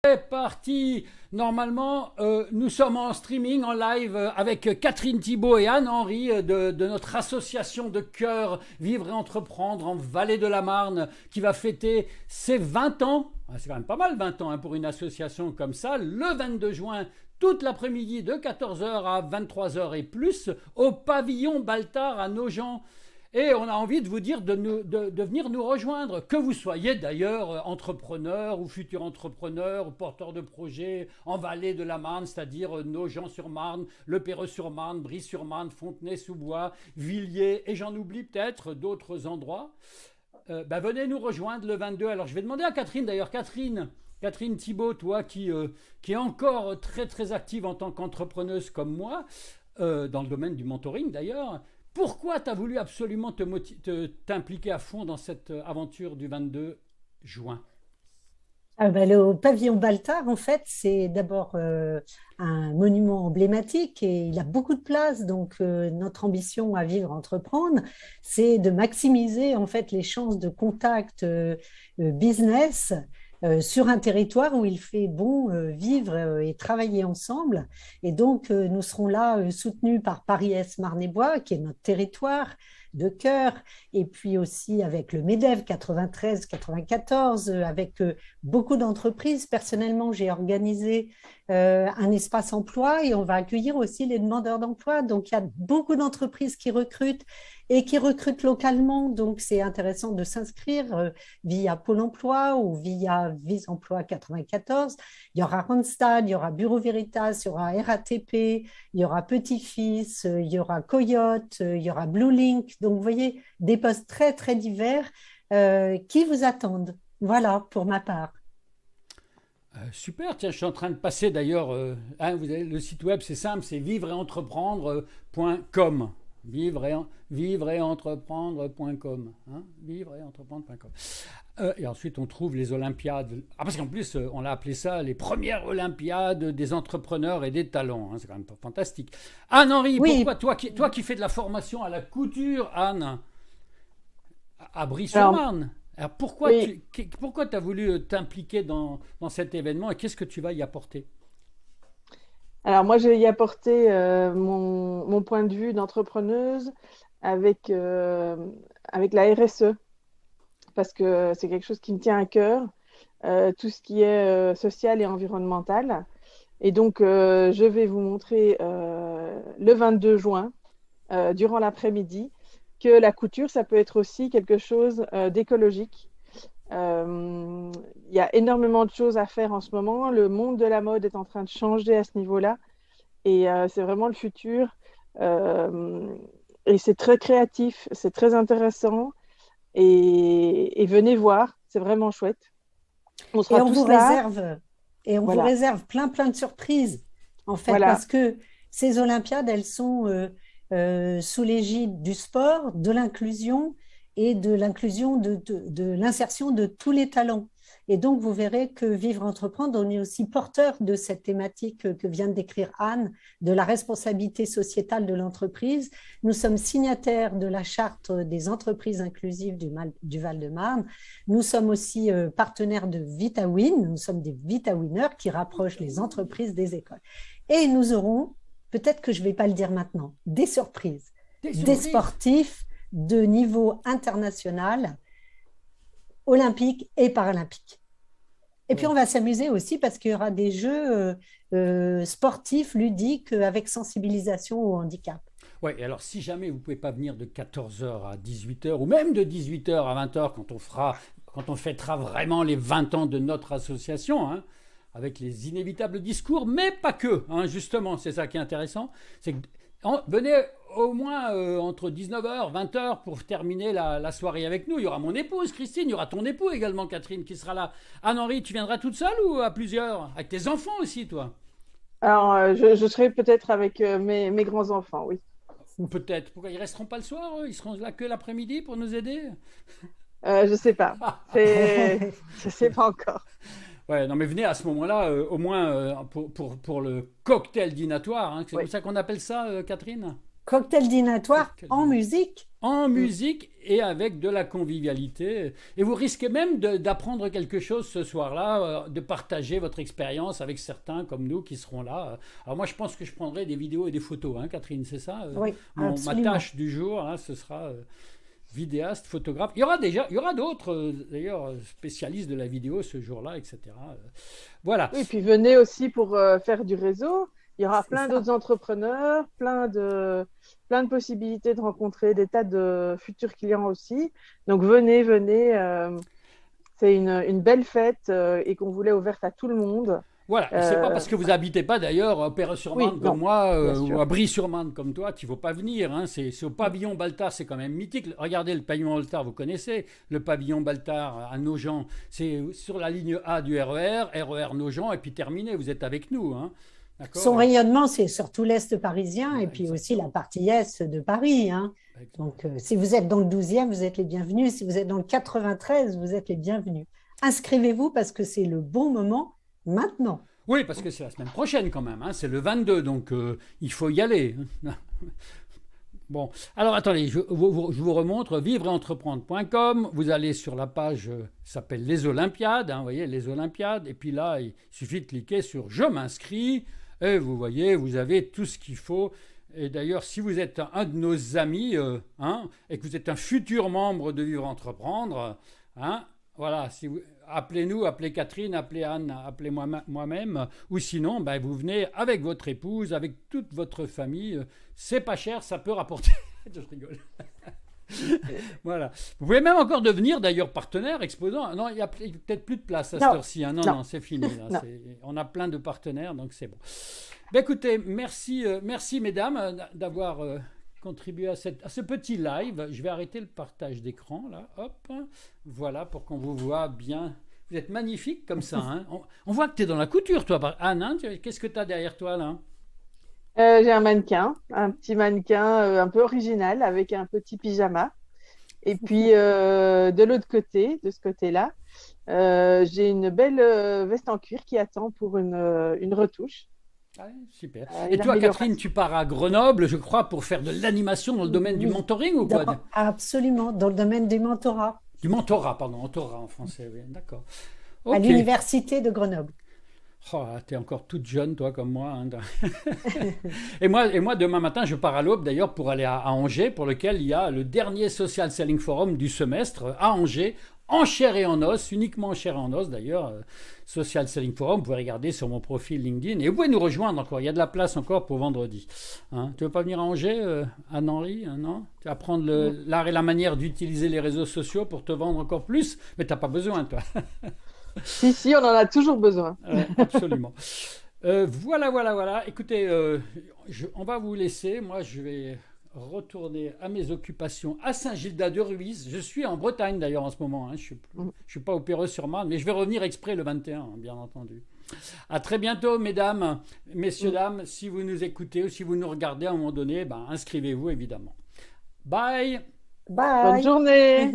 C'est parti. Normalement, nous sommes en streaming, en live avec Catherine Thibault et Anne-Henri de notre association de cœur Vivre et Entreprendre en Vallée de la Marne qui va fêter ses 20 ans. C'est quand même pas mal 20 ans pour une association comme ça. Le 22 juin, toute l'après-midi de 14 h à 23 h et plus au pavillon Baltard à Nogent. Et on a envie de vous dire de venir nous rejoindre, que vous soyez d'ailleurs entrepreneur ou futur entrepreneur ou porteur de projet en Vallée de la Marne, c'est-à-dire Nogent-sur-Marne, Le Perreux-sur-Marne, Brie-sur-Marne, Fontenay-sous-Bois, Villiers et j'en oublie peut-être d'autres endroits. Venez nous rejoindre le 22. Alors je vais demander à Catherine d'ailleurs, Catherine Thibault, toi qui est encore très très active en tant qu'entrepreneuse comme moi, dans le domaine du mentoring d'ailleurs, pourquoi tu as voulu absolument t'impliquer à fond dans cette aventure du 22 juin? Le pavillon Baltard, en fait, c'est d'abord un monument emblématique et il a beaucoup de place. Donc, notre ambition à vivre, entreprendre, c'est de maximiser en fait les chances de contact business sur un territoire où il fait bon vivre et travailler ensemble. Et donc, nous serons là soutenus par Paris-Est Marne-et-Bois, qui est notre territoire de cœur, et puis aussi avec le MEDEV 93-94, avec beaucoup d'entreprises. Personnellement, j'ai organisé un espace emploi et on va accueillir aussi les demandeurs d'emploi. Donc, il y a beaucoup d'entreprises qui recrutent et qui recrutent localement. Donc, c'est intéressant de s'inscrire via Pôle emploi ou via Vise Emploi 94. Il y aura Randstad, il y aura Bureau Veritas, il y aura RATP, il y aura Petit-Fils, il y aura Coyote, il y aura Blue Link. Donc, vous voyez, des postes très, très divers qui vous attendent. Voilà, pour ma part. Super, tiens, je suis en train de passer d'ailleurs, vous avez, le site web c'est simple, c'est vivreetentreprendre.com. Vivreetentreprendre.com. Vivreetentreprendre.com. Et ensuite, on trouve les Olympiades. Ah, parce qu'en plus, on l'a appelé ça les premières Olympiades des entrepreneurs et des talents. C'est quand même fantastique. Anne-Henri, Oui, pourquoi toi qui fais de la formation à la couture, Anne, à Alors, Brie-sur-Marne, alors oui, pourquoi tu as voulu t'impliquer dans cet événement et qu'est-ce que tu vas y apporter? alors moi, je vais y apporter mon point de vue d'entrepreneuse avec, avec la RSE, parce que c'est quelque chose qui me tient à cœur, tout ce qui est social et environnemental. Et donc, je vais vous montrer le 22 juin, durant l'après-midi, que la couture, ça peut être aussi quelque chose d'écologique. Euh, il y a énormément de choses à faire en ce moment. Le monde de la mode est en train de changer à ce niveau-là et c'est vraiment le futur. Euh, et c'est très créatif, c'est très intéressant et venez voir, c'est vraiment chouette. On et sera on vous tous là. réserve, et on vous Voilà, réserve plein, plein de surprises, en fait, voilà. parce que ces Olympiades, elles sont sous l'égide du sport, de l'inclusion et de l'inclusion de l'insertion de tous les talents. Et donc, vous verrez que Vivre Entreprendre, on est aussi porteur de cette thématique que vient de décrire Anne, de la responsabilité sociétale de l'entreprise. Nous sommes signataires de la charte des entreprises inclusives du Val-de-Marne. Nous sommes aussi partenaires de VitaWin. Nous sommes des VitaWinners qui rapprochent les entreprises des écoles. Et nous aurons, peut-être que je ne vais pas le dire maintenant, des surprises, Des des surprises. sportifs de niveau international, olympique et paralympique. Et puis on Ouais. va s'amuser aussi parce qu'il y aura des jeux sportifs, ludiques, avec sensibilisation au handicap. Ouais, et alors si jamais vous pouvez pas venir de 14 h à 18 h ou même de 18 h à 20 h quand on fêtera vraiment les 20 ans de notre association, hein, avec les inévitables discours, mais pas que, hein, justement, c'est ça qui est intéressant, c'est que venez au moins entre 19 h 20 h pour terminer la soirée avec nous. Il y aura mon épouse Christine, il y aura ton époux également Catherine qui sera là. Anne-Henri, tu viendras toute seule ou à plusieurs? Avec tes enfants aussi, toi? Alors, je serai peut-être avec mes grands-enfants, oui. Ou peut-être. Pourquoi ils resteront pas le soir? Ils seront là que l'après-midi pour nous aider? Je sais pas. Je sais pas encore. Ouais, non, mais venez à ce moment-là, au moins pour le cocktail dînatoire, hein. C'est comme Oui. ça qu'on appelle ça, Catherine? Cocktail dînatoire en musique. En musique et avec de la convivialité. Et vous risquez même d'apprendre quelque chose ce soir-là, de partager votre expérience avec certains comme nous qui seront là. Alors moi, je pense que je prendrai des vidéos et des photos, hein, Catherine, c'est ça? Oui, Ma absolument. tâche du jour, hein, ce sera vidéaste, photographe. Il y aura d'autres, d'ailleurs, spécialistes de la vidéo ce jour-là, etc. Voilà. Oui, puis venez aussi pour faire du réseau. Il y aura C'est plein ça. d'autres entrepreneurs, plein de possibilités de rencontrer des tas de futurs clients aussi. Donc venez, venez. C'est une belle fête et qu'on voulait ouverte à tout le monde. Voilà, et c'est pas parce que vous habitez pas d'ailleurs à Oui, Perreux-sur-Marne comme non, moi bien ou sûr. à Brie-sur-Marne comme toi, qu'il faut pas venir. Hein. C'est au pavillon Baltard, c'est quand même mythique. Regardez le pavillon Baltard, vous connaissez le pavillon Baltard à Nogent. C'est sur la ligne A du RER, RER Nogent, et puis terminé. Vous êtes avec nous, hein. Son D'accord? rayonnement, c'est surtout l'Est parisien et puis aussi la Exactement. partie Est de Paris, hein. Donc, si vous êtes dans le 12e, vous êtes les bienvenus. Si vous êtes dans le 93, vous êtes les bienvenus. Inscrivez-vous parce que c'est le bon moment maintenant. Oui, parce que c'est la semaine prochaine quand même. Hein. C'est le 22, donc il faut y aller. Bon, alors attendez, je vous remontre vivreetentreprendre.com. Vous allez sur la page qui s'appelle Les Olympiades, hein, vous voyez, Les Olympiades. Et puis là, il suffit de cliquer sur Je m'inscris. Et vous voyez, vous avez tout ce qu'il faut. Et d'ailleurs, si vous êtes un de nos amis hein, et que vous êtes un futur membre de Vivre Entreprendre, hein, voilà, si vous, appelez-nous, appelez Catherine, appelez Anne, appelez moi-même, ou sinon, ben, vous venez avec votre épouse, avec toute votre famille. C'est pas cher, ça peut rapporter. Je rigole. Voilà. Vous pouvez même encore devenir d'ailleurs partenaire, exposant. Non, il n'y a peut-être plus de place à cette Non, heure-ci. Hein. Non, non, non, c'est fini. Là. non. On a plein de partenaires, donc c'est bon. Ben, écoutez, merci, merci mesdames d'avoir contribué à ce petit live. Je vais arrêter le partage d'écran, là. Hop. Voilà, pour qu'on vous voit bien. Vous êtes magnifique comme ça. Hein. On voit que tu es dans la couture, toi, Anne. Hein. Qu'est-ce que tu as derrière toi, là? J'ai un petit mannequin un peu original avec un petit pyjama. Et puis de l'autre côté, de ce côté-là, j'ai une belle veste en cuir qui attend pour une retouche, Ouais, super. Et une toi, Catherine, amélioration. tu pars à Grenoble, je crois, pour faire de l'animation dans le domaine du Oui, mentoring ou quoi? absolument, dans le domaine du mentorat, Du mentorat, pardon, mentorat en français, oui, d'accord. à Ok. l'université de Grenoble. Oh, t'es encore toute jeune, toi, comme moi. Hein. Et moi, demain matin, je pars à l'aube, d'ailleurs, pour aller à Angers, pour lequel il y a le dernier Social Selling Forum du semestre à Angers, en chair et en os, uniquement en chair et en os, d'ailleurs. Social Selling Forum, vous pouvez regarder sur mon profil LinkedIn. Et vous pouvez nous rejoindre encore, il y a de la place encore pour vendredi. Hein, tu veux pas venir à Angers, Anne-Henri, hein, non? Tu vas apprendre l'art et la manière d'utiliser les réseaux sociaux pour te vendre encore plus, mais t'as pas besoin, toi. Si, si, on en a toujours besoin. Absolument. Voilà. Écoutez, on va vous laisser. Moi, je vais retourner à mes occupations à Saint-Gildas-de-Ruys. Je suis en Bretagne d'ailleurs en ce moment. Hein. Je ne suis pas au Perreux-sur-Marne, mais je vais revenir exprès le 21, hein, bien entendu. À très bientôt, mesdames, messieurs, dames. Si vous nous écoutez ou si vous nous regardez à un moment donné, ben, inscrivez-vous évidemment. Bye! Bonne Bye! journée!